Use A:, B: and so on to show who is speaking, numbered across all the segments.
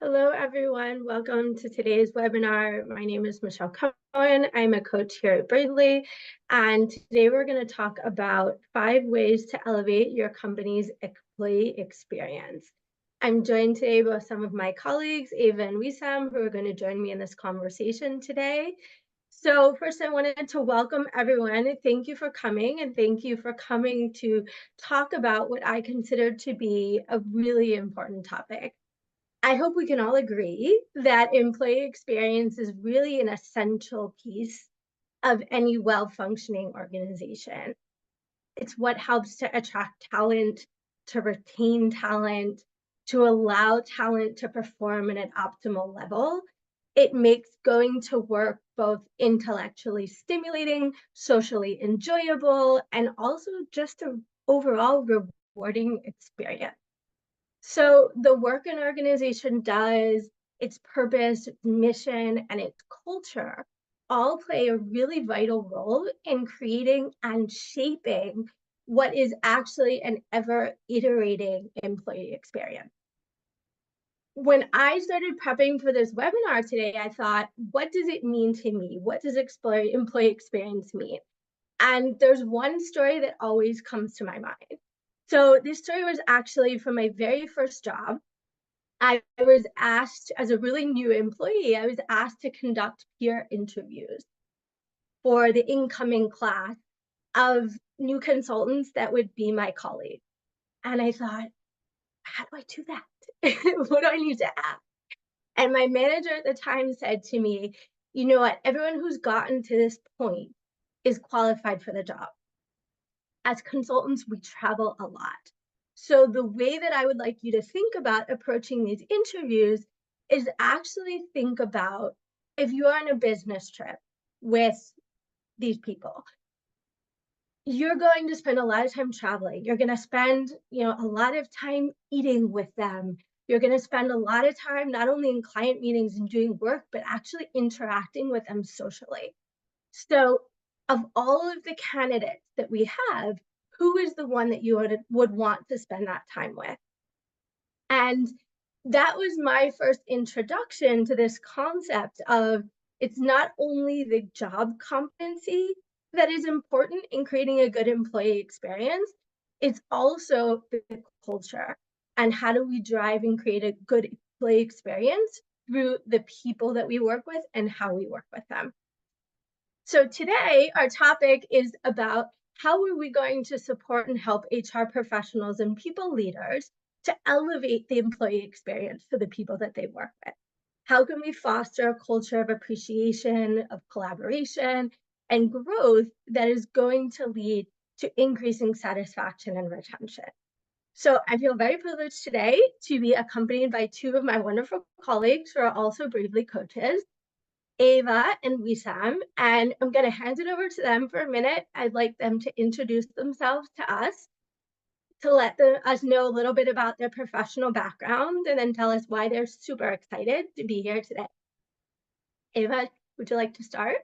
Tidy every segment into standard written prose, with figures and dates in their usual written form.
A: Hello, everyone. Welcome to today's webinar. My name is Michelle Cohen. I'm a coach here at Braidley, and today we're going to talk about 5 ways to elevate your company's employee experience. I'm joined today by some of my colleagues, Ava and Wissam, who are going to join me in this conversation today. So first, I wanted to welcome everyone. Thank you for coming, and thank you for coming to talk about what I consider to be a really important topic. I hope we can all agree that employee experience is really an essential piece of any well-functioning organization. It's what helps to attract talent, to retain talent, to allow talent to perform at an optimal level. It makes going to work both intellectually stimulating, socially enjoyable, and also just an overall rewarding experience. So the work an organization does, its purpose, its mission, and its culture all play a really vital role in creating and shaping what is actually an ever-iterating employee experience. When I started prepping for this webinar today, I thought, what does it mean to me? What does employee experience mean? And there's one story that always comes to my mind. So this story was actually from my very first job. I was asked, as a really new employee, I was asked to conduct peer interviews for the incoming class of new consultants that would be my colleagues. And I thought, how do I do that? What do I need to ask? And my manager at the time said to me, you know what, everyone who's gotten to this point is qualified for the job. As consultants, we travel a lot. So the way that I would like you to think about approaching these interviews is actually think about if you are on a business trip with these people, you're going to spend a lot of time traveling. You're going to spend, a lot of time eating with them. You're going to spend a lot of time not only in client meetings and doing work, but actually interacting with them socially. So of all of the candidates that we have, who is the one that you would want to spend that time with? And that was my first introduction to this concept of it's not only the job competency that is important in creating a good employee experience, it's also the culture. And how do we drive and create a good employee experience through the people that we work with and how we work with them? So today, our topic is about how are we going to support and help HR professionals and people leaders to elevate the employee experience for the people that they work with? How can we foster a culture of appreciation, of collaboration, and growth that is going to lead to increasing satisfaction and retention? So I feel very privileged today to be accompanied by 2 of my wonderful colleagues who are also Braidley coaches, Ava and Wissam, and I'm going to hand it over to them for a minute. I'd like them to introduce themselves to us, to let us know a little bit about their professional background, and then tell us why they're super excited to be here today. Ava, would you like to start?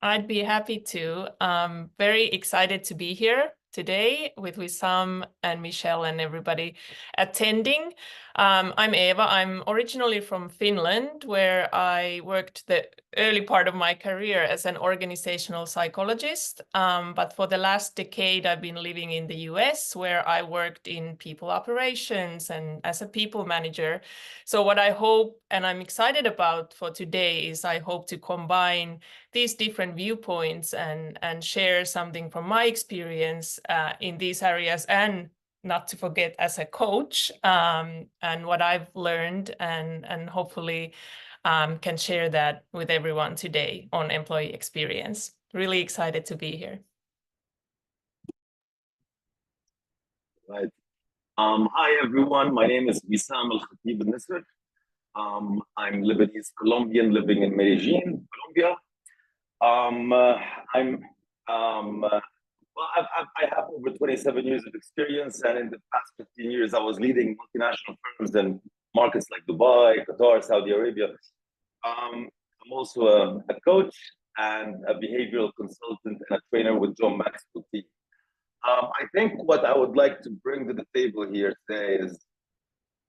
B: I'd be happy to. Very excited to be here today with Wissam and Michelle and everybody attending. I'm Eva. I'm originally from Finland, where I worked the early part of my career as an organizational psychologist. But for the last decade, I've been living in the US, where I worked in people operations and as a people manager. So what I hope and I'm excited about for today is I hope to combine these different viewpoints and share something from my experience in these areas, and not to forget as a coach, and what I've learned, and hopefully can share that with everyone today on employee experience. Really excited to be here.
C: Right. Hi, everyone. My name is Wissam El Khatib. I'm Lebanese Colombian living in Medellin, Colombia. I have over 27 years of experience, and in the past 15 years, I was leading multinational firms in markets like Dubai, Qatar, Saudi Arabia. I'm also a coach and a behavioral consultant and a trainer with John Maxwell team. I think what I would like to bring to the table here today is,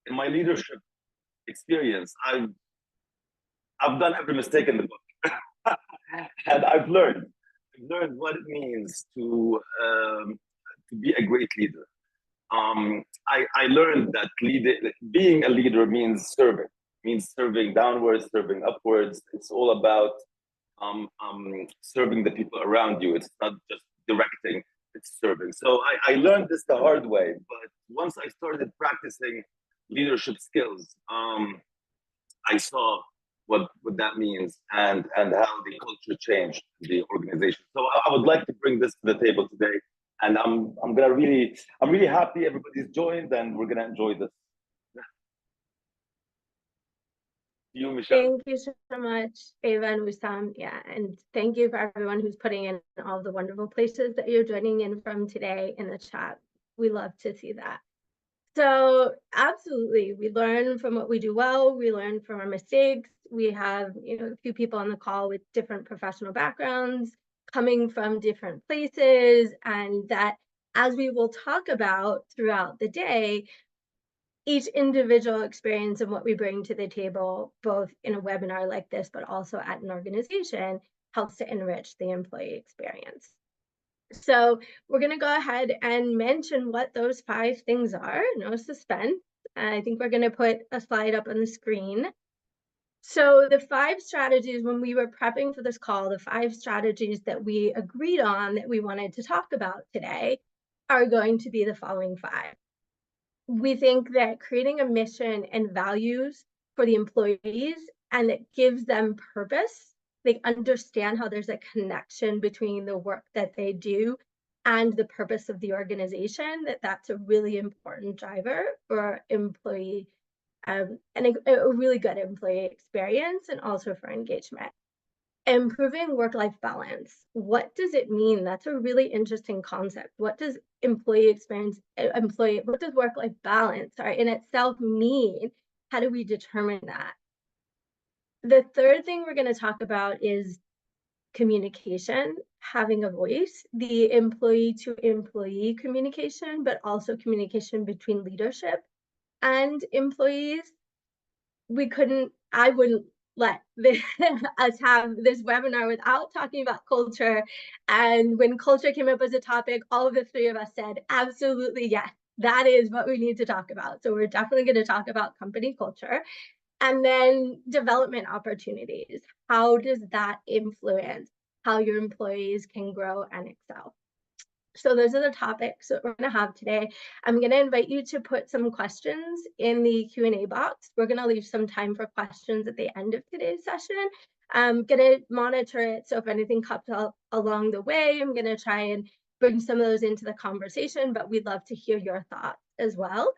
C: in my leadership experience, I've done every mistake in the book, and I've learned what it means to be a great leader. I learned that being a leader means serving downwards, serving upwards. It's all about serving the people around you. It's not just directing, it's serving. So I learned this the hard way, but once I started practicing leadership skills, I saw what that means and how the culture changed the organization. So I would like to bring this to the table today, and I'm really happy everybody's joined, and we're gonna enjoy this. You, Michelle.
A: Thank you so much, Eva and Wissam. Yeah, and thank you for everyone who's putting in all the wonderful places that you're joining in from today in the chat. We love to see that. So absolutely, we learn from what we do well. We learn from our mistakes. We have, a few people on the call with different professional backgrounds, coming from different places, and that, as we will talk about throughout the day, each individual experience and what we bring to the table, both in a webinar like this, but also at an organization, helps to enrich the employee experience. So we're going to go ahead and mention what those 5 things are. No suspense. I think we're going to put a slide up on the screen. So the 5 strategies, when we were prepping for this call, the 5 strategies that we agreed on that we wanted to talk about today are going to be the following 5. We think that creating a mission and values for the employees, and that gives them purpose, they understand how there's a connection between the work that they do and the purpose of the organization, that's a really important driver for employee and a really good employee experience, and also for engagement. Improving work-life balance. What does it mean? That's a really interesting concept. What does what does work-life balance, in itself mean? How do we determine that? The third thing we're going to talk about is communication, having a voice, the employee-to-employee communication, but also communication between leadership and employees. I wouldn't let us have this webinar without talking about culture. And when culture came up as a topic, all of the 3 of us said, absolutely, yes, that is what we need to talk about. So we're definitely going to talk about company culture. And then development opportunities. How does that influence how your employees can grow and excel? So those are the topics that we're going to have today. I'm going to invite you to put some questions in the Q&A box. We're going to leave some time for questions at the end of today's session. I'm going to monitor it, so if anything comes up along the way, I'm going to try and bring some of those into the conversation, but we'd love to hear your thoughts as well,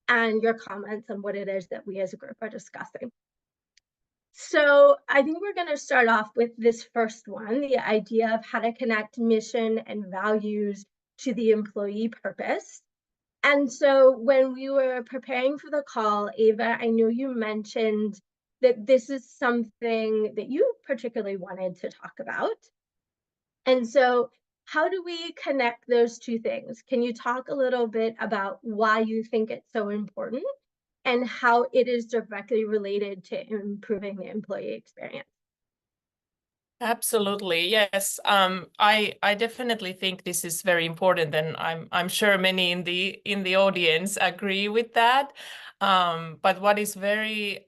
A: and your comments on what it is that we as a group are discussing. So I think we're going to start off with this first one, the idea of how to connect mission and values to the employee purpose. And so when we were preparing for the call, Eva, I know you mentioned that this is something that you particularly wanted to talk about. And so how do we connect those 2 things? Can you talk a little bit about why you think it's so important, and how it is directly related to improving the employee experience?
B: Absolutely, yes. I definitely think this is very important, and I'm sure many in the audience agree with that. But what is very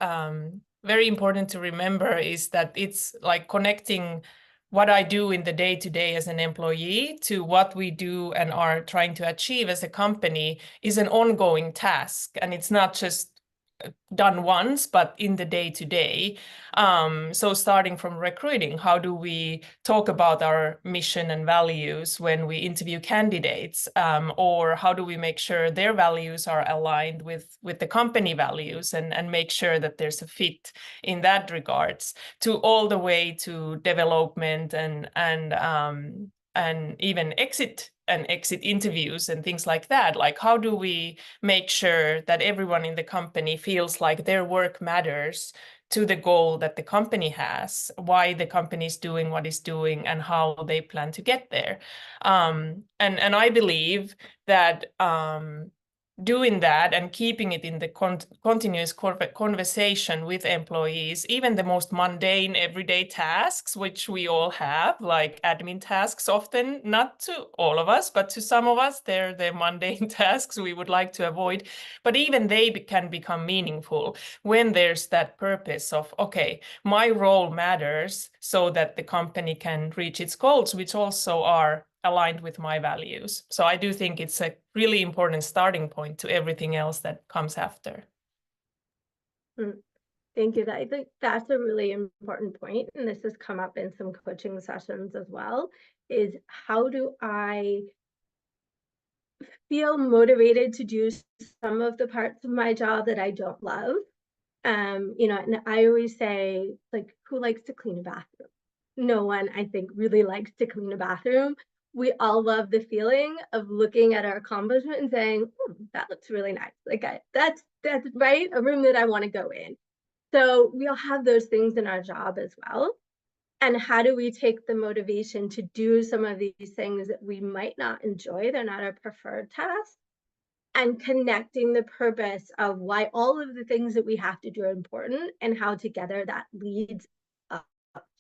B: very important to remember is that it's like connecting what I do in the day-to-day as an employee to what we do and are trying to achieve as a company is an ongoing task, and it's not just done once, but in the day-to-day. So starting from recruiting, how do we talk about our mission and values when we interview candidates? Or how do we make sure their values are aligned with the company values, and make sure that there's a fit in that regards, to all the way to development and even exit interviews and things like that. Like, how do we make sure that everyone in the company feels like their work matters to the goal that the company has, why the company is doing what it's doing, and how they plan to get there. And I believe that doing that and keeping it in the continuous conversation with employees, even the most mundane everyday tasks, which we all have, like admin tasks often, not to all of us, but to some of us, they're the mundane tasks we would like to avoid. But even they can become meaningful when there's that purpose of, okay, my role matters so that the company can reach its goals, which also are aligned with my values. So I do think it's a really important starting point to everything else that comes after.
A: Thank you. I think that's a really important point, and this has come up in some coaching sessions as well, is how do I feel motivated to do some of the parts of my job that I don't love? You know, and I always say, like, who likes to clean a bathroom? No one, I think, really likes to clean a bathroom. We all love the feeling of looking at our accomplishment and saying, that looks really nice. Like, that's right, a room that I want to go in. So we all have those things in our job as well. And how do we take the motivation to do some of these things that we might not enjoy? They're not our preferred task. And connecting the purpose of why all of the things that we have to do are important and how together that leads up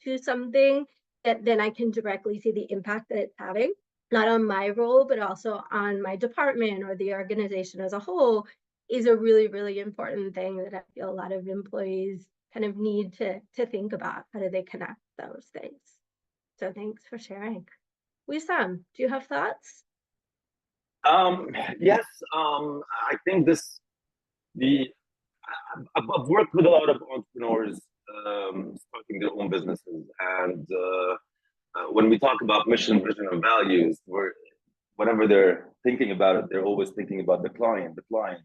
A: to something that then I can directly see the impact that it's having, not on my role, but also on my department or the organization as a whole, is a really, really important thing that I feel a lot of employees kind of need to think about. How do they connect those things? So thanks for sharing. Wissam, do you have thoughts?
C: Yes, I think I've worked with a lot of entrepreneurs starting their own businesses, and when we talk about mission, vision, and values, whenever they're thinking about it, they're always thinking about the client,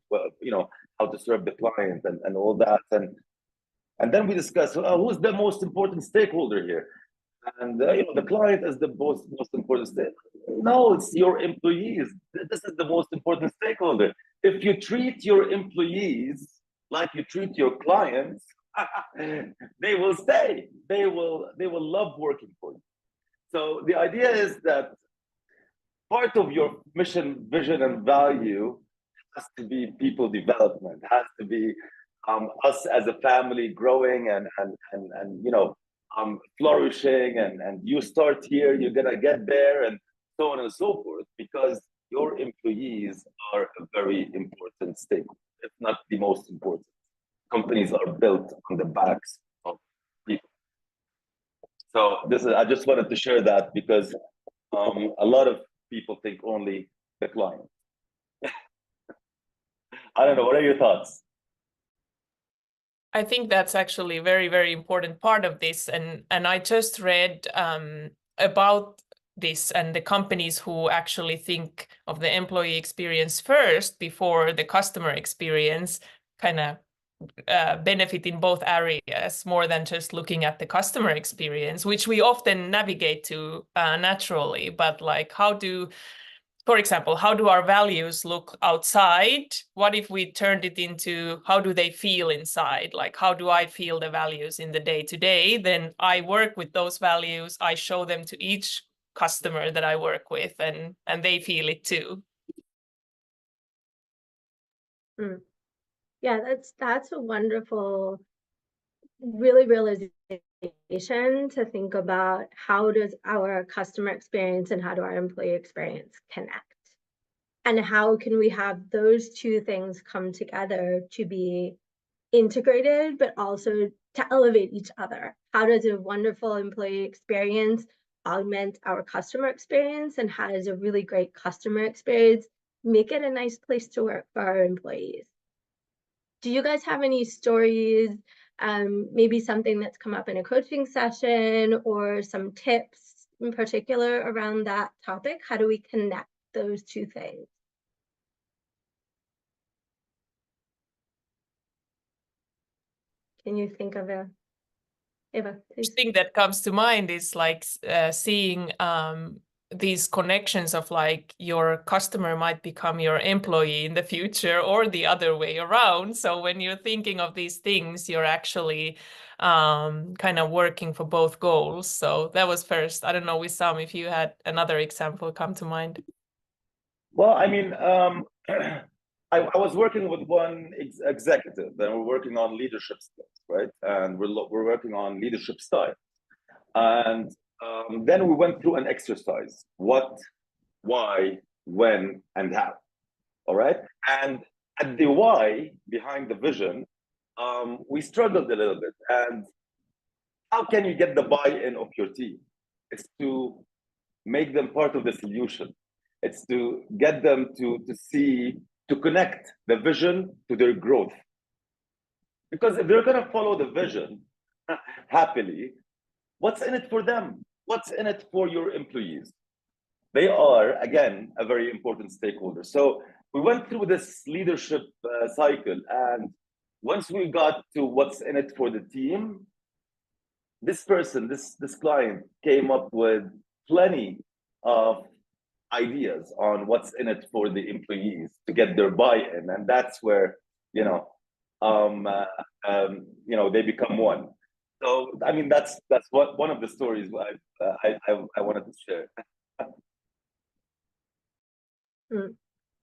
C: well, you know, how to serve the client and all that, and then we discuss, well, who's the most important stakeholder here? And you know, the client is the most important stakeholder. No, it's your employees. This is the most important stakeholder. If you treat your employees like you treat your clients, they will stay. They will love working for you. So the idea is that part of your mission, vision, and value has to be people development. Has to be us as a family growing and you know, flourishing, and you start here, you're gonna get there, and so on and so forth, because your employees are a very important stakeholder, if not the most important. Companies are built on the backs of people. So I just wanted to share that because a lot of people think only the client. I don't know, what are your thoughts?
B: I think that's actually a very, very important part of this. And I just read about this and the companies who actually think of the employee experience first before the customer experience kind of benefit in both areas more than just looking at the customer experience, which we often navigate to naturally. But like, for example, how do our values look outside? What if we turned it into how do they feel inside? Like, how do I feel the values in the day-to-day? Then I work with those values. I show them to each customer that I work with, and they feel it too.
A: Yeah, that's a wonderful, really realization to think about how does our customer experience and how do our employee experience connect? And how can we have those two things come together to be integrated, but also to elevate each other? How does a wonderful employee experience augment our customer experience? And how does a really great customer experience make it a nice place to work for our employees? Do you guys have any stories, maybe something that's come up in a coaching session or some tips in particular around that topic? How do we connect those two things? Can you think of Eva, please?
B: The thing that comes to mind is like seeing these connections of like your customer might become your employee in the future or the other way around. So when you're thinking of these things, you're actually kind of working for both goals. So that was first. I don't know, Wissam, if you had another example come to mind.
C: Well, I mean, I was working with one executive, and we're working on leadership skills, right? And we're working on leadership style. And then we went through an exercise: what, why, when, and how. All right. And at the why behind the vision, we struggled a little bit. And how can you get the buy-in of your team? It's to make them part of the solution. It's to get them to connect the vision to their growth. Because if they're going to follow the vision happily, what's in it for them? What's in it for your employees? They are, again, a very important stakeholder. So we went through this leadership cycle. And once we got to what's in it for the team, this person, this client came up with plenty of ideas on what's in it for the employees to get their buy-in. And that's where, they become one. So, I mean, that's one of the stories I wanted to share.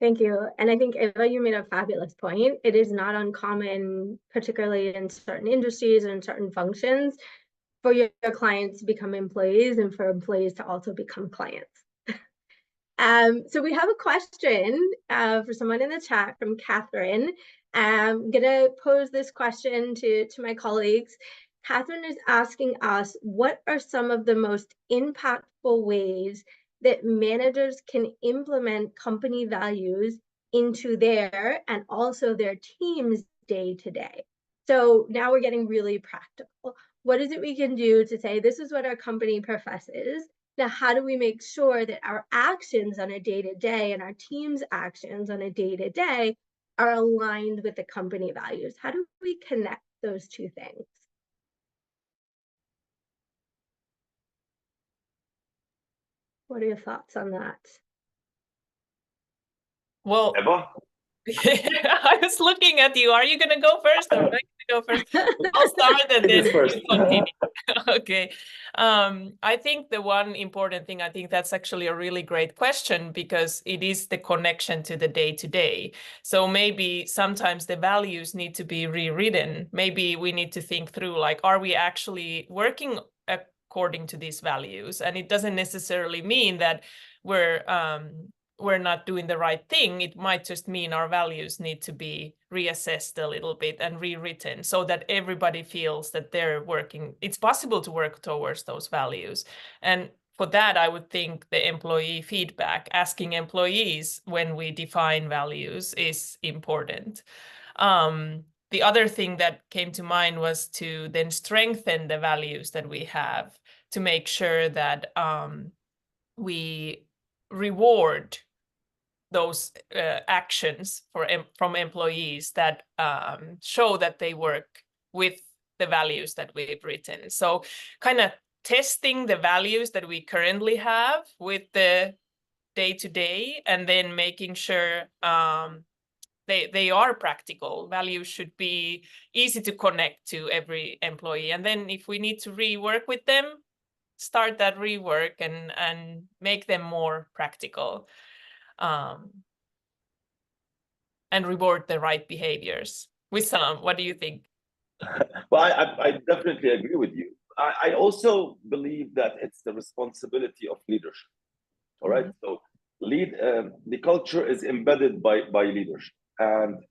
A: Thank you. And I think, Eva, you made a fabulous point. It is not uncommon, particularly in certain industries and certain functions, for your clients to become employees and for employees to also become clients. So we have a question for someone in the chat from Catherine. I'm going to pose this question to my colleagues. Catherine is asking us, what are some of the most impactful ways that managers can implement company values into their and also their team's day-to-day? So now we're getting really practical. What is it we can do to say, this is what our company professes? Now, how do we make sure that our actions on a day-to-day and our team's actions on a day-to-day are aligned with the company values? How do we connect those two things? What are your thoughts on that?
B: Well,
C: Eva?
B: I was looking at you. Are you going to go first or am I going to go first? I'll start and then you continue. Okay. I think the one important thing, I think that's actually a really great question, because it is the connection to the day-to-day. So maybe sometimes the values need to be rewritten. Maybe we need to think through, like, are we actually working according to these values? And it doesn't necessarily mean that we're not doing the right thing. It might just mean our values need to be reassessed a little bit and rewritten so that everybody feels that they're working. It's possible to work towards those values. And for that, I would think the employee feedback, asking employees when we define values, is important. The other thing that came to mind was to then strengthen the values that we have, to make sure that we reward those actions from employees that show that they work with the values that we've written. So kind of testing the values that we currently have with the day-to-day, and then making sure they are practical. Values should be easy to connect to every employee. And then if we need to rework with them, start that rework and make them more practical. And reward the right behaviors. Wissam, what do you think?
C: Well, I definitely agree with you. I also believe that it's the responsibility of leadership. All right. So the culture is embedded by leadership. And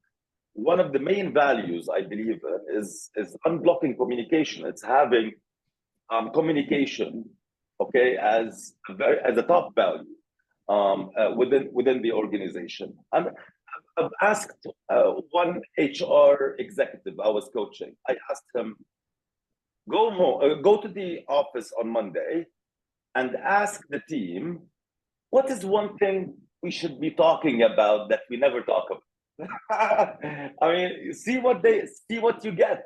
C: one of the main values I believe in is unblocking communication. It's having communication, okay, as a top value within the organization. I've asked one HR executive I was coaching. I asked him, go to the office on Monday and ask the team, what is one thing we should be talking about that we never talk about? I mean, see what you get.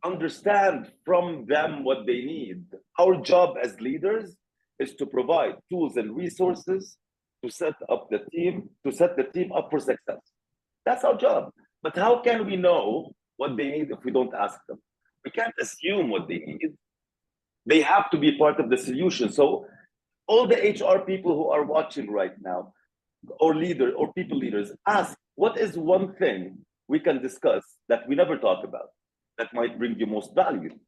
C: Understand from them what they need. Our job as leaders is to provide tools and resources to set the team up for success. That's our job. But how can we know what they need if we don't ask them? We can't assume what they need. They have to be part of the solution. So all the HR people who are watching right now, or leader or people leaders, ask, what is one thing we can discuss that we never talk about that might bring you most value?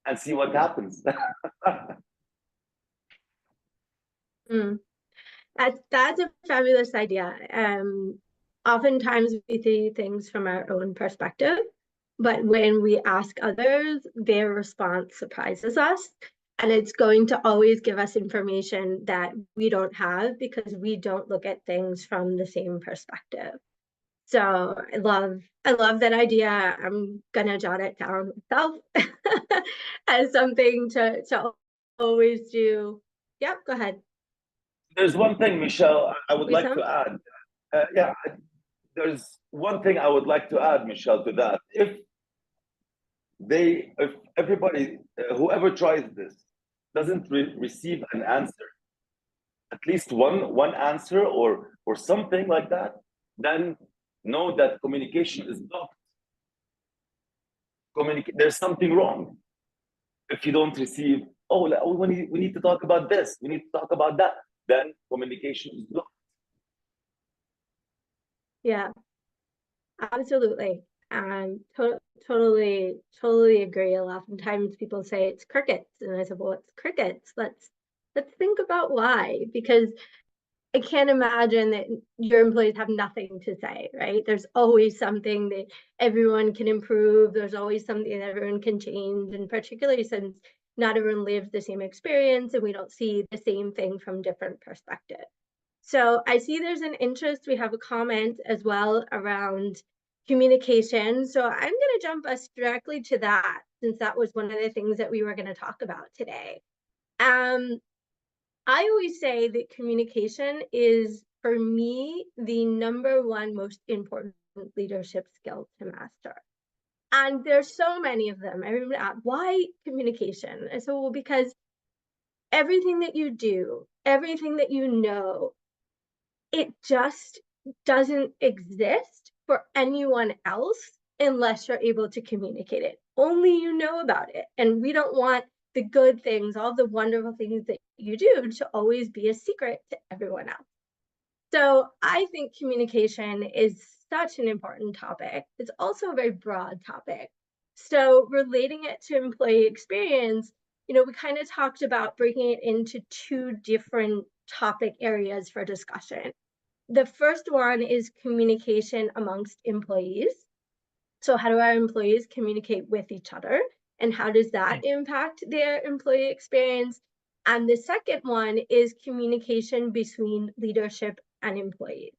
C: And see what happens.
A: That's a fabulous idea. Oftentimes we see things from our own perspective, but when we ask others, their response surprises us. And it's going to always give us information that we don't have because we don't look at things from the same perspective. So I love that idea. I'm gonna jot it down myself as something to always do. Yep, go ahead.
C: There's one thing, Michelle, I would like
A: Wissam?
C: to add. There's one thing I would like to add, Michelle, to that. If everybody, whoever tries this, doesn't receive an answer, at least one answer or something like that, then know that communication is blocked. There's something wrong. If you don't receive, we need to talk about this, we need to talk about that, then communication is blocked.
A: Yeah, absolutely. Totally agree. Oftentimes people say it's crickets, and I said, well, it's crickets. Let's think about why, because I can't imagine that your employees have nothing to say, right? There's always something that everyone can improve. There's always something that everyone can change, and particularly since not everyone lives the same experience and we don't see the same thing from different perspectives. So I see there's an interest. We have a comment as well around communication. So I'm going to jump us directly to that, since that was one of the things that we were going to talk about today. I always say that communication is, for me, the #1 most important leadership skill to master. And there's so many of them. Everyone asks, why communication? And so, well, because everything that you do, everything that you know, it just doesn't exist for anyone else unless you're able to communicate it. Only you know about it. And we don't want the good things, all the wonderful things that you do, to always be a secret to everyone else. So I think communication is such an important topic. It's also a very broad topic. So relating it to employee experience, we kind of talked about breaking it into 2 different topic areas for discussion. The first one is communication amongst employees. So how do our employees communicate with each other? And how does that impact their employee experience? And the second one is communication between leadership and employees.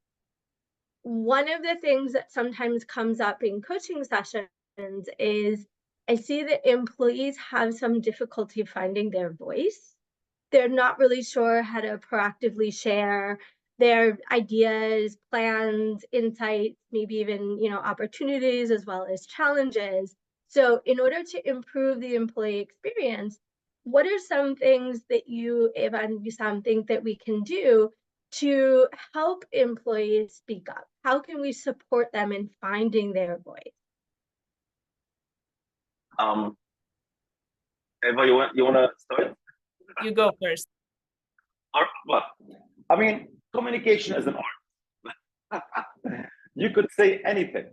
A: One of the things that sometimes comes up in coaching sessions is I see that employees have some difficulty finding their voice. They're not really sure how to proactively share their ideas, plans, insights, maybe even, opportunities as well as challenges. So in order to improve the employee experience, what are some things that you, Eva and Wissam, think that we can do to help employees speak up? How can we support them in finding their voice?
C: Eva, you want to start?
B: You go first.
C: Well, I mean, communication is an art. You could say anything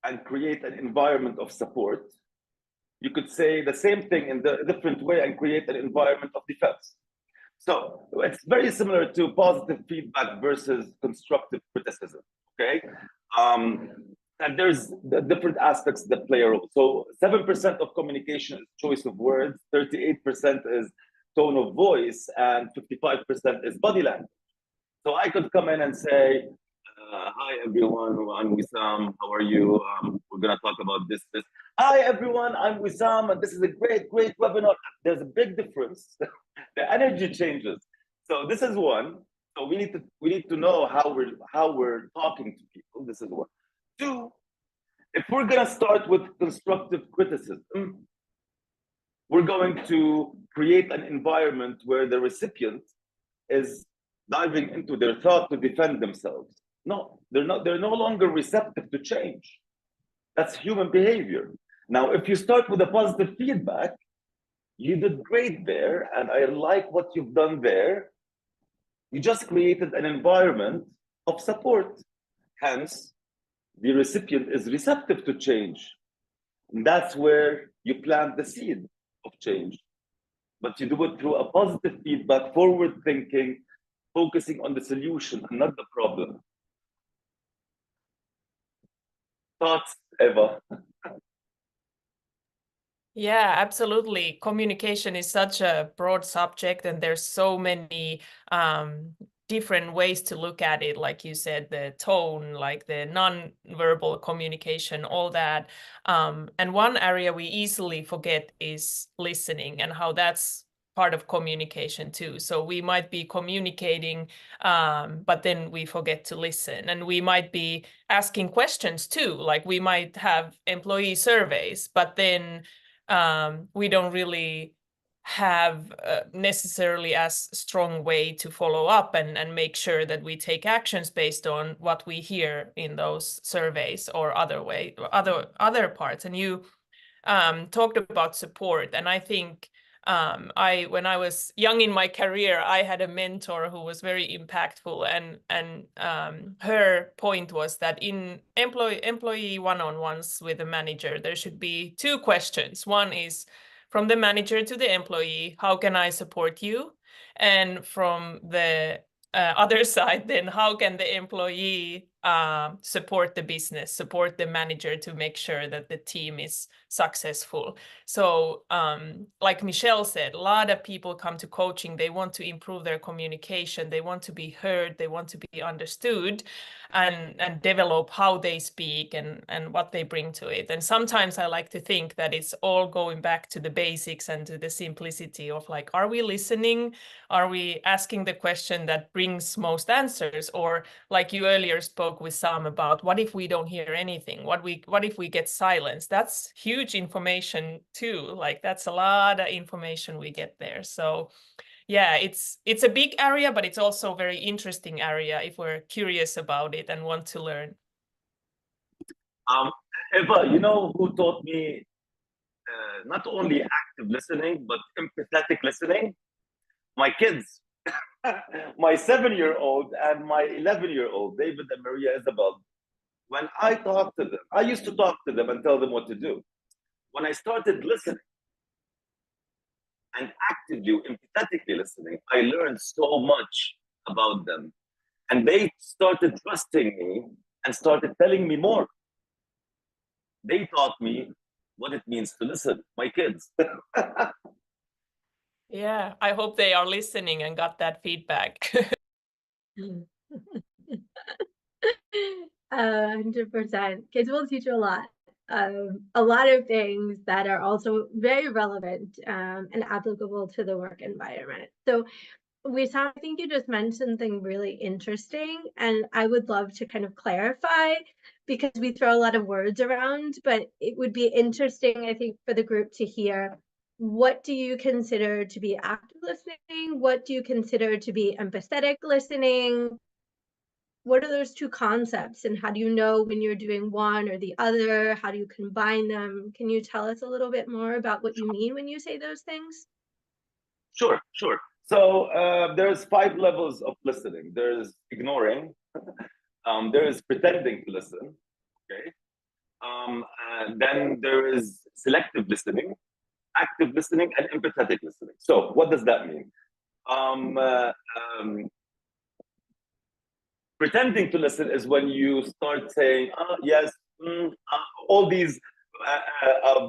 C: and create an environment of support. You could say the same thing in a different way and create an environment of defense. So it's very similar to positive feedback versus constructive criticism, okay? And there's the different aspects that play a role. So 7% of communication is choice of words, 38% is tone of voice, and 55% is body language. So I could come in and say, hi everyone, I'm Wissam, how are you? We're gonna talk about this. Hi everyone, I'm Wissam, and this is a great webinar. There's a big difference. The energy changes. So this is one. So we need to know how we're talking to people. This is one. 2, if we're gonna start with constructive criticism, we're going to create an environment where the recipient is diving into their thought to defend themselves. No, they're not. They're no longer receptive to change. That's human behavior. Now, if you start with a positive feedback, you did great there, and I like what you've done there. You just created an environment of support. Hence, the recipient is receptive to change. And that's where you plant the seed of change. But you do it through a positive feedback, forward thinking, focusing on the solution and not the problem. Thoughts, Eva?
B: Yeah, absolutely. Communication is such a broad subject, and there's so many different ways to look at it. Like you said, the tone, like the non-verbal communication, all that. And one area we easily forget is listening, and how that's part of communication too. So we might be communicating, but then we forget to listen. And we might be asking questions too. Like we might have employee surveys, but then we don't really have necessarily as strong way to follow up and make sure that we take actions based on what we hear in those surveys or other parts. And you talked about support, and I think when I was young in my career, I had a mentor who was very impactful, and her point was that in employee one-on-ones with a manager, there should be two questions. One is from the manager to the employee, how can I support you? And from the other side, then how can the employee support the business, support the manager to make sure that the team is successful? So like Michelle said, a lot of people come to coaching, they want to improve their communication, they want to be heard, they want to be understood, and develop how they speak and what they bring to it. And sometimes I like to think that it's all going back to the basics and to the simplicity of like, are we listening? Are we asking the question that brings most answers? Or like you earlier spoke with Sam about, what if we don't hear anything? What if we get silence? That's huge information too. Like that's a lot of information we get there. So yeah, it's a big area, but it's also a very interesting area if we're curious about it and want to learn.
C: Eva, you know who taught me not only active listening, but empathetic listening? My kids. My 7-year-old and my 11-year-old, David and Maria Isabel. When I talk to them, I used to talk to them and tell them what to do. When I started listening and actively, empathetically listening, I learned so much about them. And they started trusting me and started telling me more. They taught me what it means to listen, my kids.
B: Yeah, I hope they are listening and got that feedback.
A: 100%. Kids will teach you a lot of things that are also very relevant and applicable to the work environment. So Wissam, I think you just mentioned something really interesting, and I would love to kind of clarify, because we throw a lot of words around, but it would be interesting, I think, for the group to hear, what do you consider to be active listening? What do you consider to be empathetic listening? What are those two concepts, and how do you know when you're doing one or the other? How do you combine them? Can you tell us a little bit more about what you mean when you say those things?
C: Sure. So there's 5 levels of listening. There's ignoring, there is pretending to listen, okay? And then there is selective listening, active listening, and empathetic listening. So what does that mean? Pretending to listen is when you start saying, yes, all these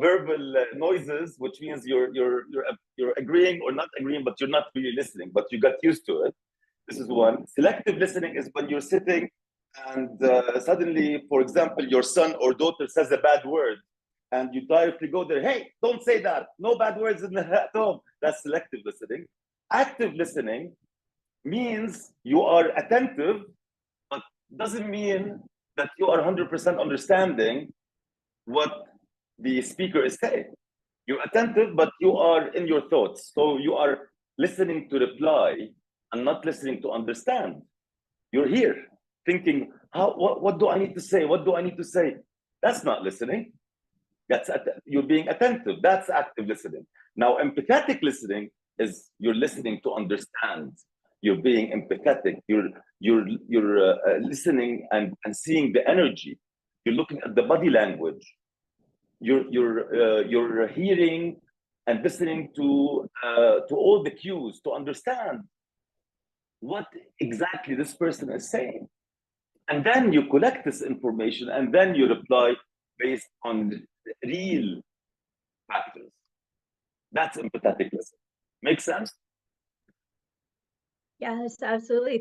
C: verbal noises, which means you're agreeing or not agreeing, but you're not really listening, but you got used to it. This is one. Selective listening is when you're sitting and suddenly, for example, your son or daughter says a bad word, and you directly go there, hey, don't say that. No bad words at home. That's selective listening. Active listening means you are attentive, but doesn't mean that you are 100% understanding what the speaker is saying. You're attentive, but you are in your thoughts. So you are listening to reply and not listening to understand. You're here thinking, what do I need to say? What do I need to say? That's not listening. You're being attentive. That's active listening. Now, empathetic listening is you're listening to understand. you're being empathetic, you're listening and seeing the energy, you're looking at the body language, you're hearing and listening to all the cues to understand what exactly this person is saying. And then you collect this information and then you reply based on real factors. That's empathetic listening. Make sense?
A: Yes, absolutely.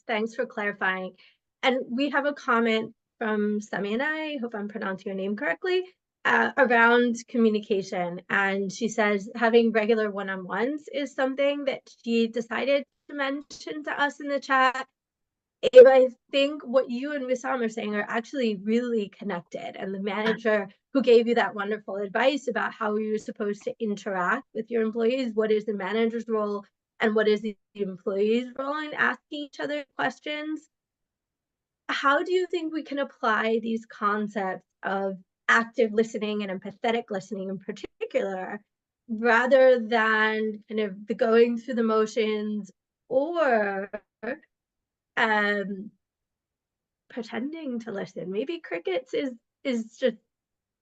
A: Thanks for clarifying. And we have a comment from Sami and I hope I'm pronouncing your name correctly, around communication. And she says having regular one-on-ones is something that she decided to mention to us in the chat. I think what you and Wissam are saying are actually really connected. And the manager who gave you that wonderful advice about how you're supposed to interact with your employees, what is the manager's role and what is the employee's role in asking each other questions. How do you think we can apply these concepts of active listening and empathetic listening in particular, rather than kind of the going through the motions or pretending to listen? Maybe crickets is just,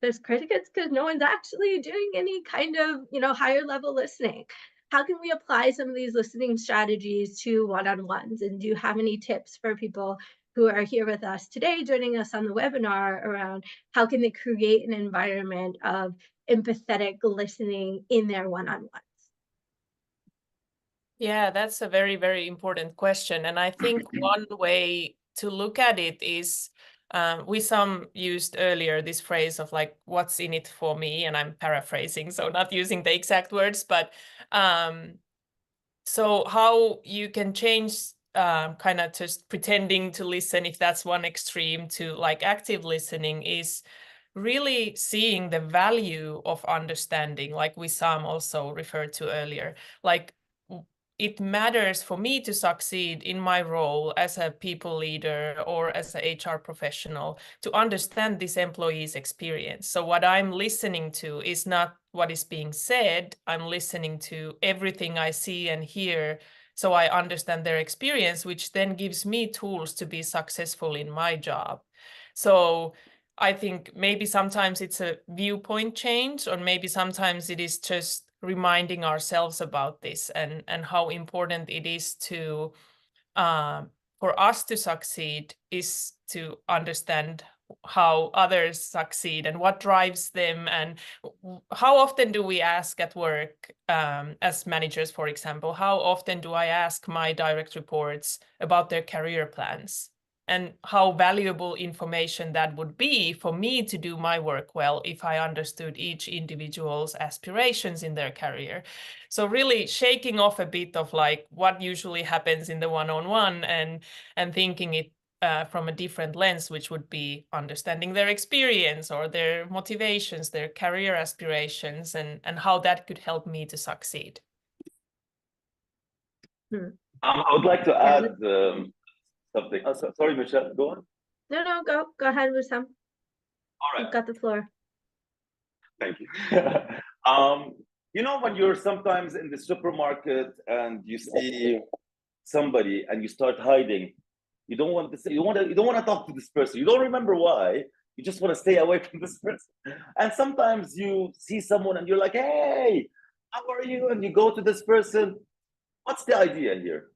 A: there's crickets because no one's actually doing any kind of, higher level listening. How can we apply some of these listening strategies to one-on-ones? And do you have any tips for people who are here with us today, joining us on the webinar, around how can they create an environment of empathetic listening in their one-on-ones?
B: Yeah, that's a very, very important question. And I think one way to look at it is, Wissam used earlier this phrase of like, what's in it for me? And I'm paraphrasing, so not using the exact words, but so how you can change kind of just pretending to listen, if that's one extreme, to like active listening, is really seeing the value of understanding, like Wissam also referred to earlier. Like, it matters for me to succeed in my role as a people leader or as an HR professional to understand this employee's experience. So what I'm listening to is not what is being said. I'm listening to everything I see and hear, so I understand their experience, which then gives me tools to be successful in my job. So I think maybe sometimes it's a viewpoint change, or maybe sometimes it is just reminding ourselves about this and how important it is to for us to succeed is to understand how others succeed and what drives them. And how often do we ask at work, as managers, for example, how often do I ask my direct reports about their career plans? And how valuable information that would be for me to do my work well if I understood each individual's aspirations in their career. So really shaking off a bit of like what usually happens in the one-on-one and thinking it from a different lens, which would be understanding their experience or their motivations, their career aspirations, and how that could help me to succeed.
C: I would like to add something. Sorry, Michelle, go on.
A: No, go ahead, Wissam.
C: All right.
A: You've got the floor.
C: Thank you. When you're sometimes in the supermarket and you see somebody and you start hiding, you don't want to say, you don't want to talk to this person. You don't remember why. You just want to stay away from this person. And sometimes you see someone and you're like, hey, how are you? And you go to this person. What's the idea here?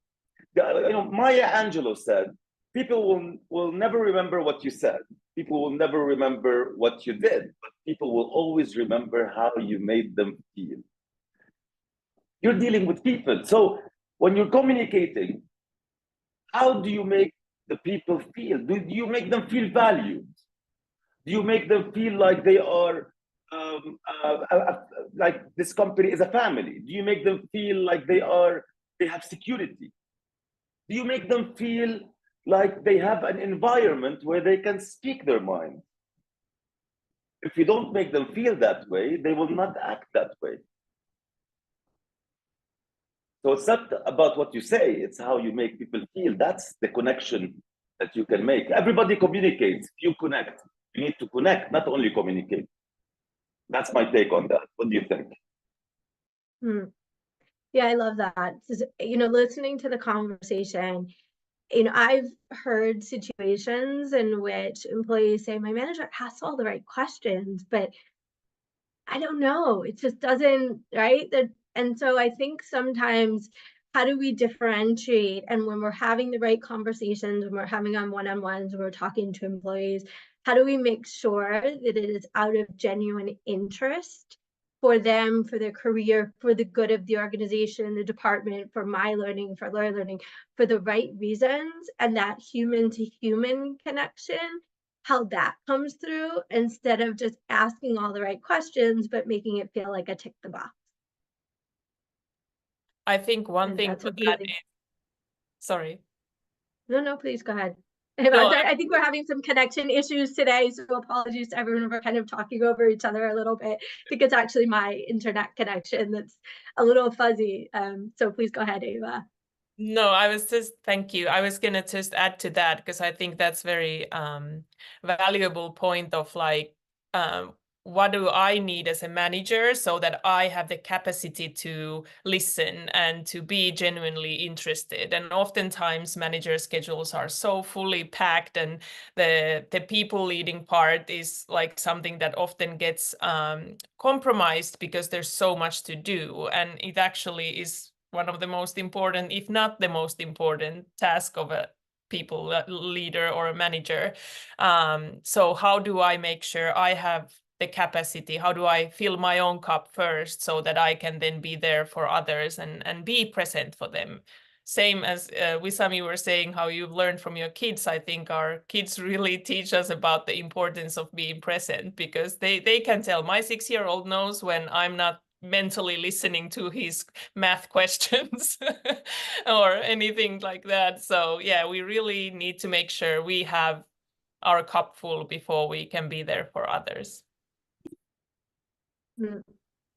C: Maya Angelou said, people will never remember what you said. People will never remember what you did, but people will always remember how you made them feel. You're dealing with people. So when you're communicating, how do you make the people feel? Do you make them feel valued? Do you make them feel like they are, like this company is a family? Do you make them feel like they have security? Do you make them feel like they have an environment where they can speak their mind? If you don't make them feel that way, they will not act that way. So it's not about what you say, it's how you make people feel. That's the connection that you can make. Everybody communicates, you connect. You need to connect, not only communicate. That's my take on that. What do you think?
A: Yeah, I love that. Listening to the conversation, I've heard situations in which employees say, my manager asks all the right questions, but I don't know. It just doesn't, right? And so I think sometimes, how do we differentiate? And when we're having the right conversations, when we're having on one-on-ones, when we're talking to employees, how do we make sure that it is out of genuine interest for them, for their career, for the good of the organization, the department, for my learning, for their learning, for the right reasons, and that human to human connection, how that comes through, instead of just asking all the right questions, but making it feel like a tick the box.
B: I think one
A: And
B: thing
A: that's
B: to
A: a
B: that
A: really,
B: is, sorry.
A: no, please go ahead.
B: No,
A: I think we're having some connection issues today, so apologies to everyone. We're kind of talking over each other a little bit. I think it's actually my internet connection that's a little fuzzy. So please go ahead, Ava.
B: No, I was just, thank you. I was gonna just add to that because I think that's very valuable point of like, what do I need as a manager so that I have the capacity to listen and to be genuinely interested. And oftentimes manager schedules are so fully packed, and the people leading part is like something that often gets compromised because there's so much to do, and it actually is one of the most important, if not the most important task of a people leader or a manager. So how do I make sure I have the capacity? How do I fill my own cup first so that I can then be there for others and be present for them? Same as Wissam, you were saying how you've learned from your kids. I think our kids really teach us about the importance of being present, because they can tell. My 6-year-old knows when I'm not mentally listening to his math questions or anything like that. So yeah, we really need to make sure we have our cup full before we can be there for others.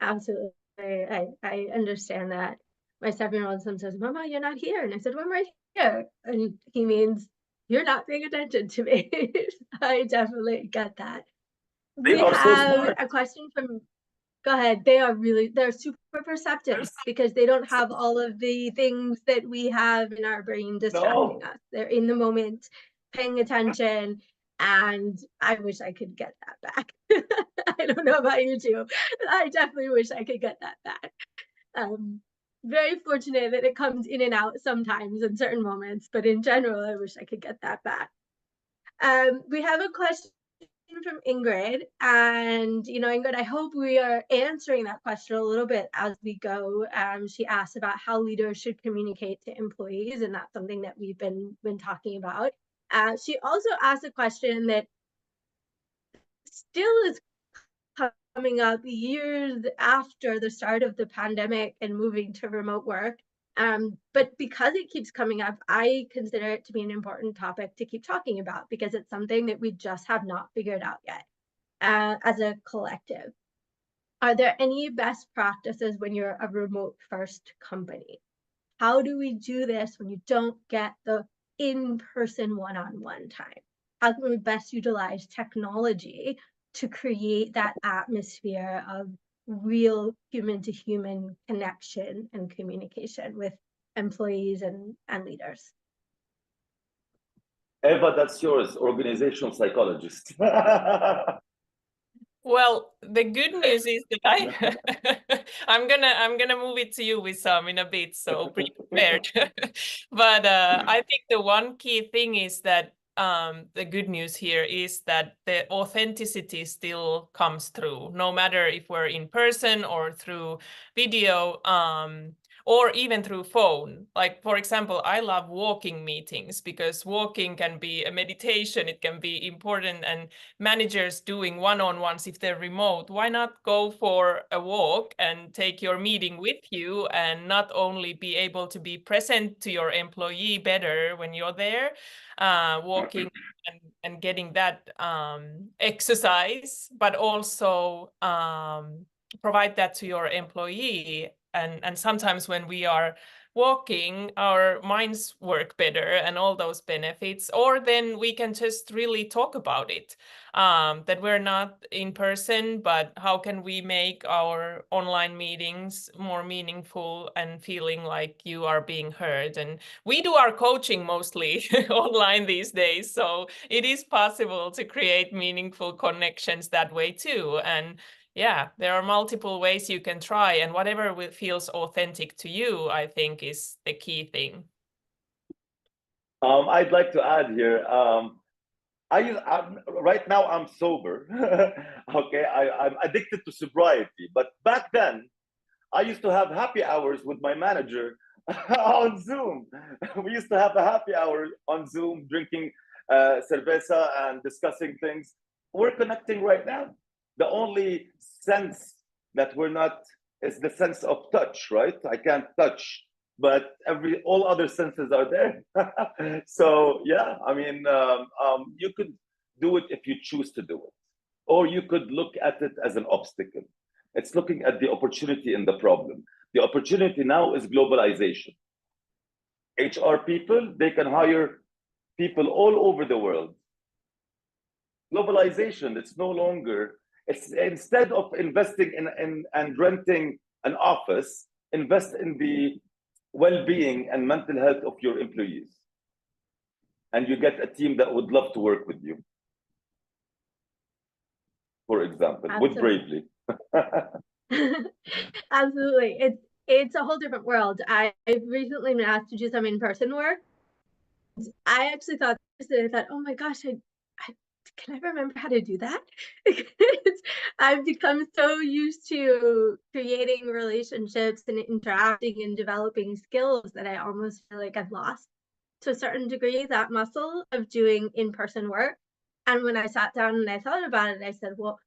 A: Absolutely. I understand that. My 7-year-old son says, Mama, you're not here. And I said, well, I'm right here. And he means, you're not paying attention to me. I definitely get that.
C: They
A: We
C: are so
A: have
C: smart.
A: a question from, go ahead. They're super perceptive because they don't have all of the things that we have in our brain distracting us. They're in the moment, paying attention. And I wish I could get that back. I don't know about you two. I definitely wish I could get that back. Very fortunate that it comes in and out sometimes in certain moments, but in general, I wish I could get that back. We have a question from Ingrid, and Ingrid, I hope we are answering that question a little bit as we go. She asked about how leaders should communicate to employees, and that's something that we've been talking about. She also asked a question that still is coming up years after the start of the pandemic and moving to remote work. But because it keeps coming up, I consider it to be an important topic to keep talking about, because it's something that we just have not figured out yet as a collective. Are there any best practices when you're a remote first company? How do we do this when you don't get the in-person one-on-one time? How can we best utilize technology to create that atmosphere of real human-to-human connection and communication with employees and leaders?
C: Eva, that's yours, organizational psychologist.
B: Well, the good news is that I'm gonna move it to you with some in a bit, so be prepared. But I think the one key thing is that the good news here is that the authenticity still comes through, no matter if we're in person or through video. Or even through phone. Like, for example, I love walking meetings because walking can be a meditation, it can be important, and managers doing one-on-ones, if they're remote, why not go for a walk and take your meeting with you, and not only be able to be present to your employee better when you're there, walking and getting that exercise, but also provide that to your employee. And sometimes when we are walking, our minds work better and all those benefits. Or then we can just really talk about it, that we're not in person, but how can we make our online meetings more meaningful and feeling like you are being heard? And we do our coaching mostly online these days, so it is possible to create meaningful connections that way too. And yeah, there are multiple ways you can try, and whatever feels authentic to you, I think, is the key thing.
C: I'd like to add here. Right now I'm sober. Okay, I'm addicted to sobriety. But back then, I used to have happy hours with my manager on Zoom. We used to have a happy hour on Zoom, drinking cerveza and discussing things. We're connecting right now. The only sense that we're not is the sense of touch, right? I can't touch, but all other senses are there. So yeah, I mean, you could do it if you choose to do it, or you could look at it as an obstacle. It's looking at the opportunity in the problem. The opportunity now is globalization. HR people, they can hire people all over the world. Globalization, it's no longer, it's instead of investing in and renting an office, invest in the well-being and mental health of your employees. And you get a team that would love to work with you. For example, with Bravely.
A: Absolutely. It's a whole different world. I've recently been asked to do some in-person work. I actually thought, oh my gosh, can I remember how to do that? I've become so used to creating relationships and interacting and developing skills that I almost feel like I've lost, to a certain degree, that muscle of doing in-person work. And when I sat down and I thought about it, I said, well,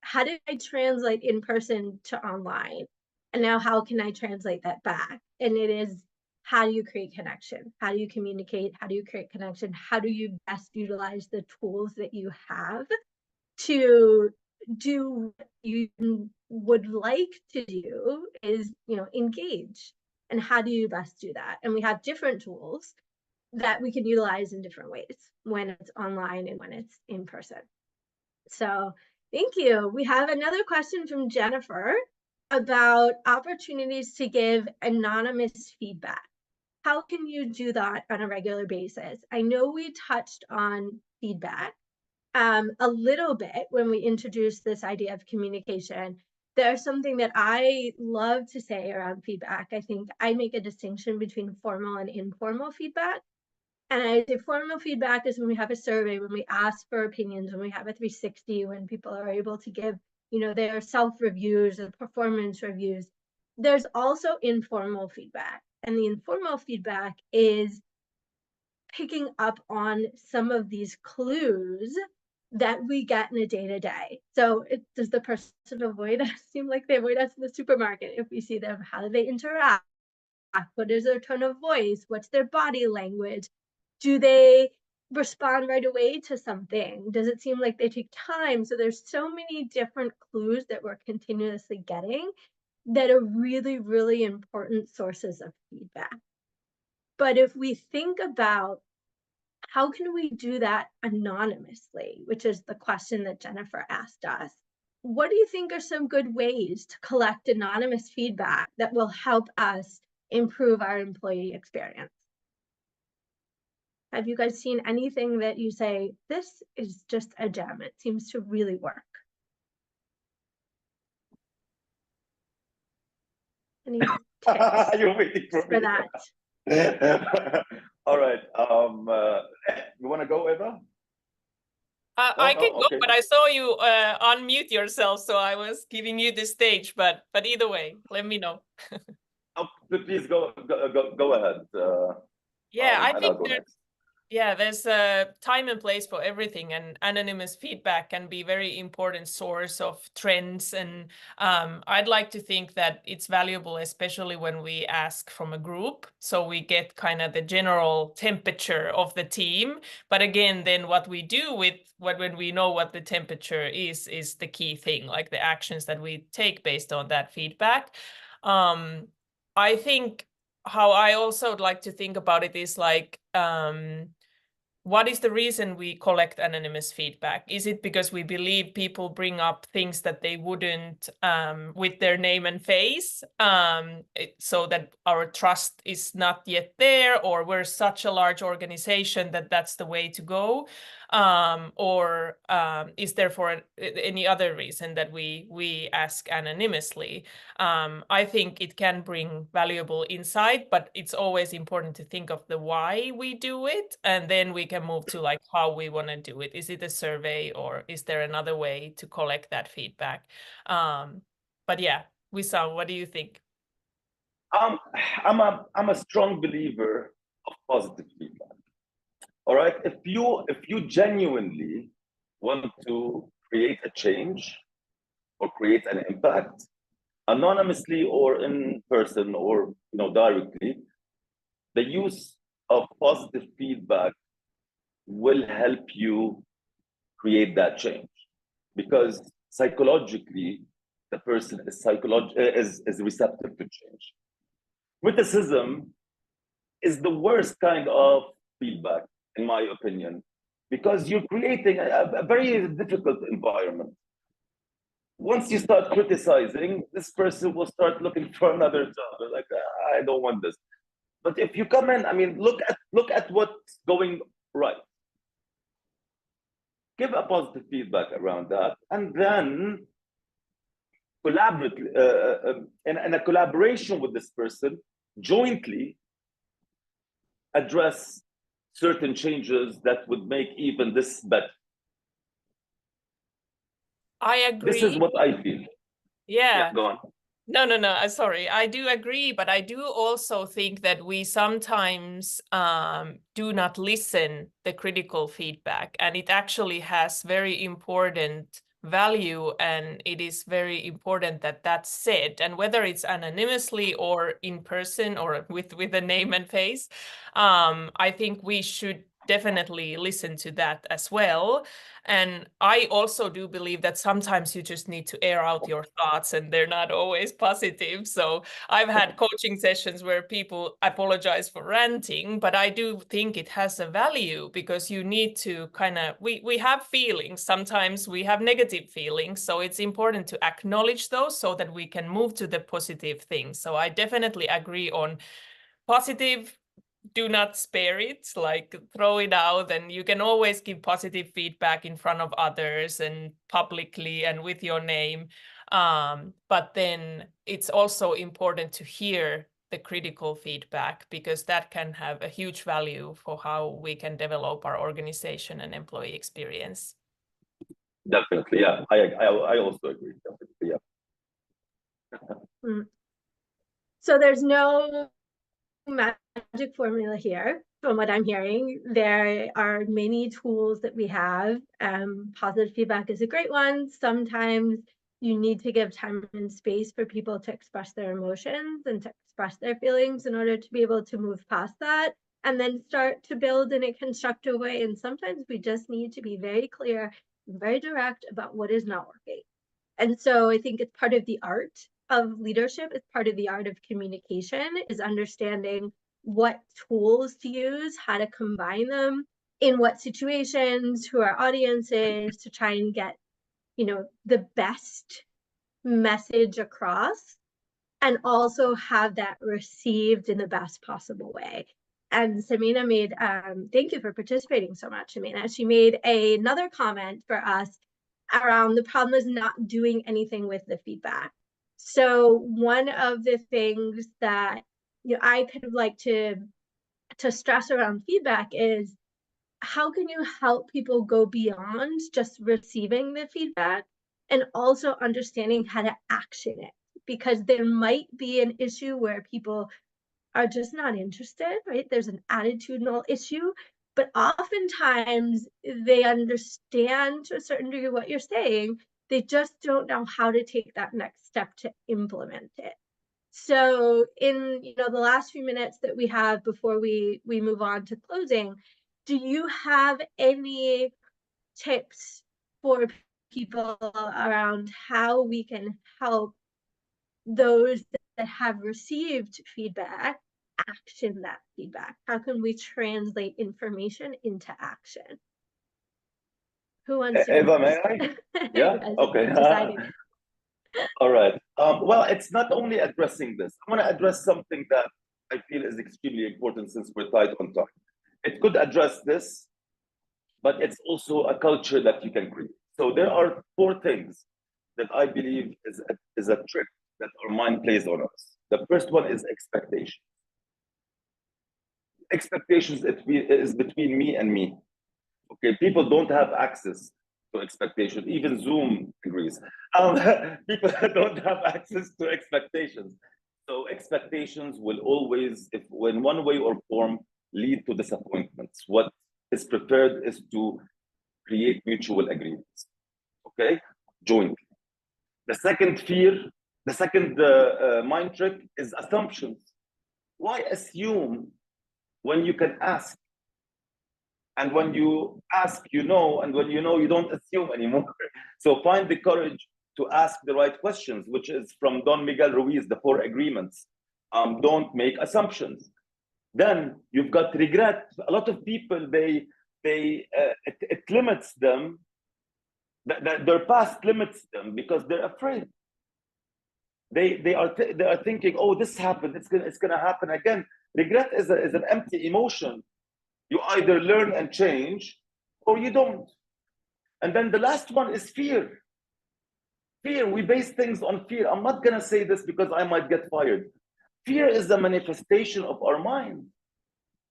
A: how did I translate in person to online? And now how can I translate that back? And it is, how do you create connection? How do you communicate? How do you create connection? How do you best utilize the tools that you have to do what you would like to do, is, engage? And how do you best do that? And we have different tools that we can utilize in different ways when it's online and when it's in person. So thank you. We have another question from Jennifer about opportunities to give anonymous feedback. How can you do that on a regular basis? I know we touched on feedback a little bit when we introduced this idea of communication. There's something that I love to say around feedback. I think I make a distinction between formal and informal feedback. And I say formal feedback is when we have a survey, when we ask for opinions, when we have a 360, when people are able to give, their self-reviews or performance reviews. There's also informal feedback. And the informal feedback is picking up on some of these clues that we get in a day-to-day. So does the person avoid us? Seem like they avoid us in the supermarket if we see them? How do they interact? What is their tone of voice? What's their body language? Do they respond right away to something? Does it seem like they take time? So there's so many different clues that we're continuously getting that are really, really important sources of feedback. But if we think about how can we do that anonymously, which is the question that Jennifer asked us, what do you think are some good ways to collect anonymous feedback that will help us improve our employee experience? Have you guys seen anything that you say, this is just a gem, it seems to really work? Any tips
C: You're waiting for
A: that?
C: All right. You want to go, Eva?
B: I can go, but I saw you unmute yourself, so I was giving you the stage. But either way, let me know.
C: Please go ahead.
B: Yeah, I think there's a time and place for everything, and anonymous feedback can be a very important source of trends. And I'd like to think that it's valuable, especially when we ask from a group, so we get kind of the general temperature of the team. But again, then what we do with when we know what the temperature is the key thing, like the actions that we take based on that feedback. I think how I also like to think about it is like, what is the reason we collect anonymous feedback? Is it because we believe people bring up things that they wouldn't with their name and face, so that our trust is not yet there, or we're such a large organization that that's the way to go? Or is there for any other reason that we ask anonymously? I think it can bring valuable insight, but it's always important to think of the why we do it, and then we can move to like how we want to do it. Is it a survey, or is there another way to collect that feedback? But yeah, Wissam, what do you think?
C: I'm a strong believer of positive feedback. All right, if you genuinely want to create a change or create an impact, anonymously or in person or directly, the use of positive feedback will help you create that change, because psychologically the person is receptive to change. Criticism is the worst kind of feedback, in my opinion, because you're creating a very difficult environment. Once you start criticizing, this person will start looking for another job. They're like, I don't want this. But if you come in, I mean, look at what's going right. Give a positive feedback around that, and then collaborate in a collaboration with this person, jointly address certain changes that would make even this better.
B: I agree.
C: This is what I feel.
B: Yeah.
C: Go on.
B: No, I'm sorry. I do agree, but I do also think that we sometimes do not listen the critical feedback, and it actually has very important value, and it is very important that that's said. And whether it's anonymously or in person or with a name and face, I think we should definitely listen to that as well. And I also do believe that sometimes you just need to air out your thoughts, and they're not always positive. So I've had coaching sessions where people apologize for ranting, but I do think it has a value, because you need to kind of, we have feelings. Sometimes we have negative feelings. So it's important to acknowledge those so that we can move to the positive things. So I definitely agree on positive. Do not spare it, like throw it out, and you can always give positive feedback in front of others and publicly and with your name. But then it's also important to hear the critical feedback, because that can have a huge value for how we can develop our organization and employee experience.
C: Definitely, yeah. I also agree. Definitely, yeah.
A: So there's no magic formula here, from what I'm hearing. There are many tools that we have. Positive feedback is a great one. Sometimes you need to give time and space for people to express their emotions and to express their feelings in order to be able to move past that and then start to build in a constructive way. And sometimes we just need to be very clear and very direct about what is not working. And so I think it's part of the art of leadership. It's part of the art of communication, is understanding what tools to use, how to combine them, in what situations, who our audience is, to try and get, the best message across, and also have that received in the best possible way. And Samina made, thank you for participating so much, Samina. She made another comment for us around the problem is not doing anything with the feedback. So one of the things that I kind of like to stress around feedback is, how can you help people go beyond just receiving the feedback and also understanding how to action it? Because there might be an issue where people are just not interested, right? There's an attitudinal issue, but oftentimes they understand to a certain degree what you're saying. They just don't know how to take that next step to implement it. So in the last few minutes that we have before we move on to closing, do you have any tips for people around how we can help those that have received feedback action that feedback? How can we translate information into action? Who wants to?
C: Eva, may I? Yeah, okay. All right. Well, it's not only addressing this. I want to address something that I feel is extremely important since we're tight on time. It could address this, but it's also a culture that you can create. So there are 4 things that I believe is a trick that our mind plays on us. The first one is expectations. Expectations is between me and me. Okay, people don't have access to expectations. Even Zoom agrees. People don't have access to expectations. So expectations will always, if in one way or form, lead to disappointments. What is preferred is to create mutual agreements. Okay, jointly. The second mind trick is assumptions. Why assume when you can ask? And when you ask, you know, and when you know, you don't assume anymore. So find the courage to ask the right questions, which is from Don Miguel Ruiz, the 4 agreements. Don't make assumptions. Then you've got regret. A lot of people, it limits them. Their past limits them because they're afraid. They are thinking, oh, this happened. It's gonna happen again. Regret is an empty emotion. You either learn and change, or you don't. And then the last one is fear. Fear, we base things on fear. I'm not gonna say this because I might get fired. Fear is a manifestation of our mind.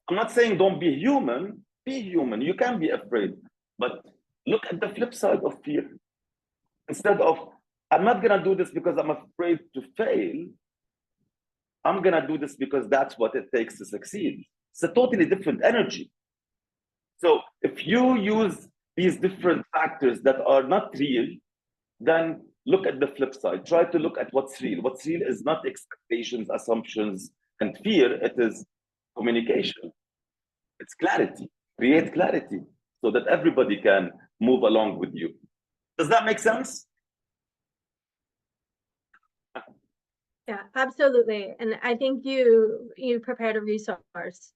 C: I'm not saying don't be human. Be human. You can be afraid. But look at the flip side of fear. Instead of, I'm not gonna do this because I'm afraid to fail, I'm gonna do this because that's what it takes to succeed. It's a totally different energy. So if you use these different factors that are not real, then look at the flip side. Try to look at what's real. What's real is not expectations, assumptions, and fear. It is communication. It's clarity. Create clarity so that everybody can move along with you. Does that make sense?
A: Yeah, absolutely. And I think you prepared a resource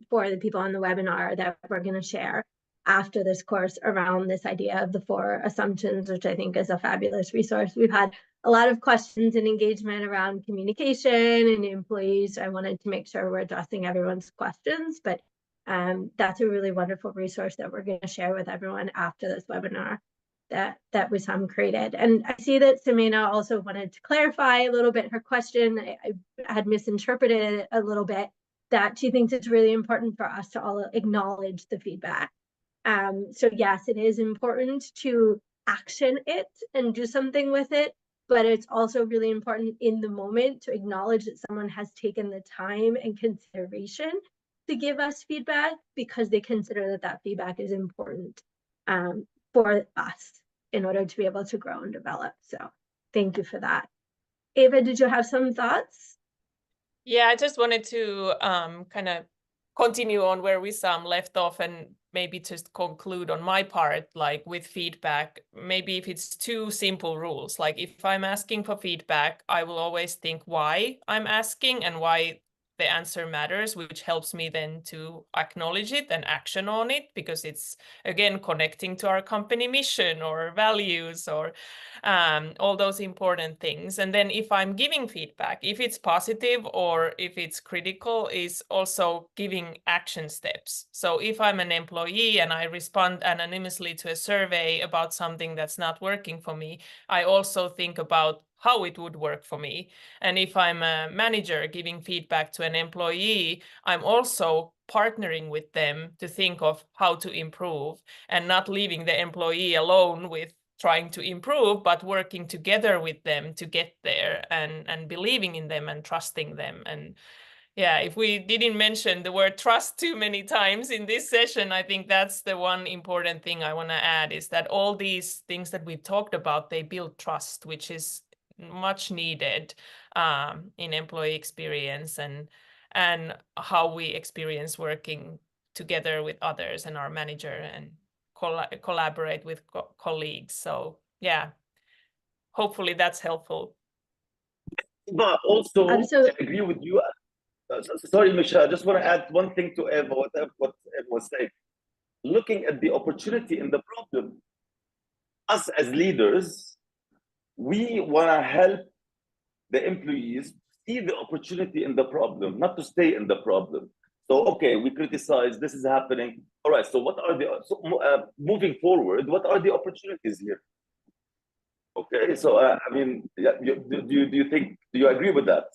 A: for the people on the webinar that we're going to share after this course around this idea of the 4 assumptions, which I think is a fabulous resource. We've had a lot of questions and engagement around communication and employees. I wanted to make sure we're addressing everyone's questions, but that's a really wonderful resource that we're going to share with everyone after this webinar that Wissam created. And I see that Samina also wanted to clarify a little bit her question. I had misinterpreted it a little bit, that she thinks it's really important for us to all acknowledge the feedback. So yes, it is important to action it and do something with it, but it's also really important in the moment to acknowledge that someone has taken the time and consideration to give us feedback because they consider that feedback is important for us in order to be able to grow and develop. So thank you for that. Ava, did you have some thoughts?
B: Yeah, I just wanted to kind of continue on where Wissam left off and maybe just conclude on my part, like with feedback, maybe if it's 2 simple rules, like if I'm asking for feedback, I will always think why I'm asking and why the answer matters, which helps me then to acknowledge it and action on it, because it's, again, connecting to our company mission or values or all those important things. And then if I'm giving feedback, if it's positive or if it's critical, is also giving action steps. So if I'm an employee and I respond anonymously to a survey about something that's not working for me, I also think about how it would work for me. And if I'm a manager giving feedback to an employee, I'm also partnering with them to think of how to improve and not leaving the employee alone with trying to improve, but working together with them to get there and believing in them and trusting them. And yeah, if we didn't mention the word trust too many times in this session, I think that's the one important thing I want to add, is that all these things that we've talked about, they build trust, which is much needed in employee experience and how we experience working together with others and our manager and collaborate with colleagues. So yeah, hopefully that's helpful.
C: But also, I agree with you. Sorry, Michelle, I just want to add one thing to Eva, what Eva was saying. Looking at the opportunity in the problem, us as leaders, we want to help the employees see the opportunity in the problem, not to stay in the problem. So, okay, we criticize, this is happening. All right, so what are moving forward, what are the opportunities here? Okay, so I mean, do you agree with that?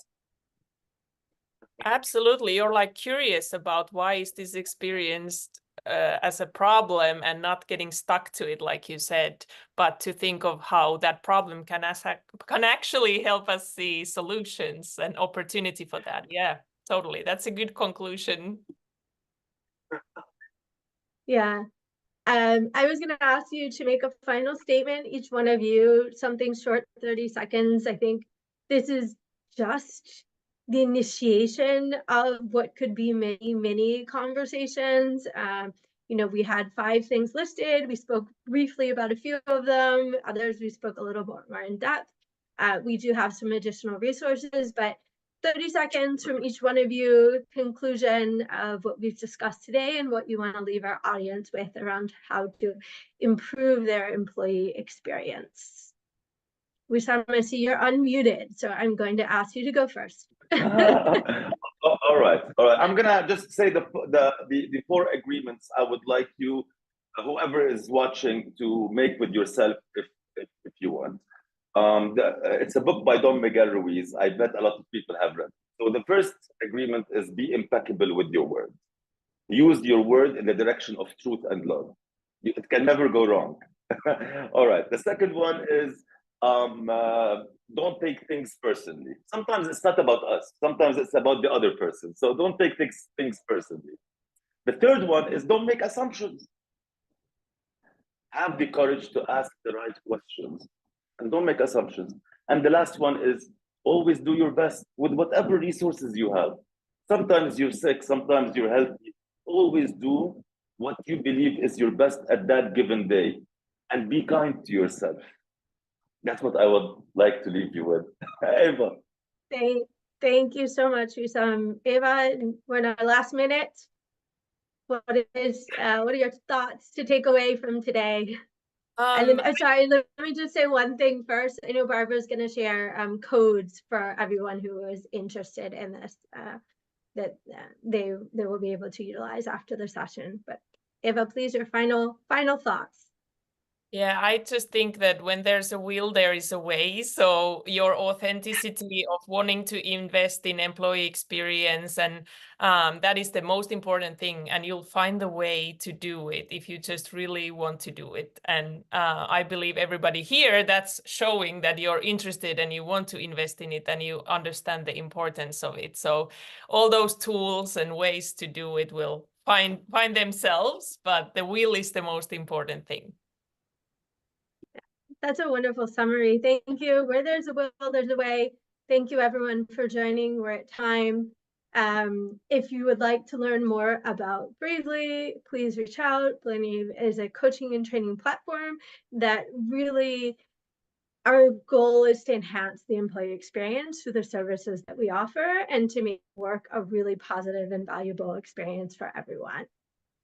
B: Absolutely. You're like curious about why is this experienced as a problem and not getting stuck to it, like you said, but to think of how that problem can actually help us see solutions and opportunity for that. Yeah, totally. That's a good conclusion.
A: Yeah. I was going to ask you to make a final statement, each one of you, something short, 30 seconds. I think this is just the initiation of what could be many, many conversations. You know, we had 5 things listed. We spoke briefly about a few of them. Others, we spoke a little more in depth. We do have some additional resources, but 30 seconds from each one of you, conclusion of what we've discussed today and what you want to leave our audience with around how to improve their employee experience. Wissam, I see you're unmuted, so I'm going to ask you to go first.
C: All right. I'm gonna just say the 4 agreements I would like you, whoever is watching, to make with yourself if you want. It's a book by Don Miguel Ruiz. I bet a lot of people have read. So the first agreement is be impeccable with your word. Use your word in the direction of truth and love. It can never go wrong. All right. The second one is don't take things personally. Sometimes it's not about us. Sometimes it's about the other person. So don't take things personally. The third one is don't make assumptions. Have the courage to ask the right questions and don't make assumptions. And the last one is always do your best with whatever resources you have. Sometimes you're sick, sometimes you're healthy. Always do what you believe is your best at that given day and be kind to yourself. That's what I would like to leave you with. Eva.
A: Thank you so much, Wissam. Eva, we're in our last minute. What are your thoughts to take away from today? And then, sorry, let me just say one thing first. I know Barbara's going to share codes for everyone who is interested in this that they will be able to utilize after the session. But Eva, please, your final thoughts.
B: Yeah, I just think that when there's a will, there is a way. So your authenticity of wanting to invest in employee experience, and that is the most important thing. And you'll find the way to do it if you just really want to do it. And I believe everybody here, that's showing that you're interested and you want to invest in it and you understand the importance of it. So all those tools and ways to do it will find themselves, but the will is the most important thing.
A: That's a wonderful summary. Thank you. Where there's a will, there's a way. Thank you, everyone, for joining. We're at time. If you would like to learn more about Bravely, please reach out. Bravely is a coaching and training platform that really, our goal is to enhance the employee experience through the services that we offer and to make work a really positive and valuable experience for everyone.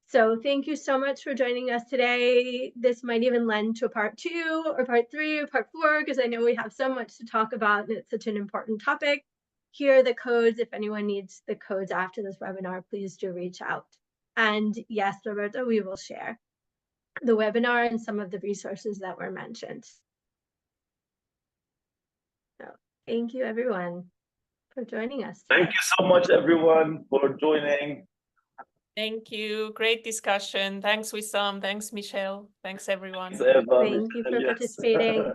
A: So thank you so much for joining us today. This might even lend to a part 2 or part 3 or part 4, because I know we have so much to talk about and it's such an important topic. Here are the codes. If anyone needs the codes after this webinar, please do reach out. And yes, Roberto, we will share the webinar and some of the resources that were mentioned. So thank you, everyone, for joining us today.
C: Thank you so much, everyone, for joining.
B: Thank you. Great discussion. Thanks, Wissam. Thanks, Michelle. Thanks, everyone.
C: Thanks, Eva.
A: Thank you for participating.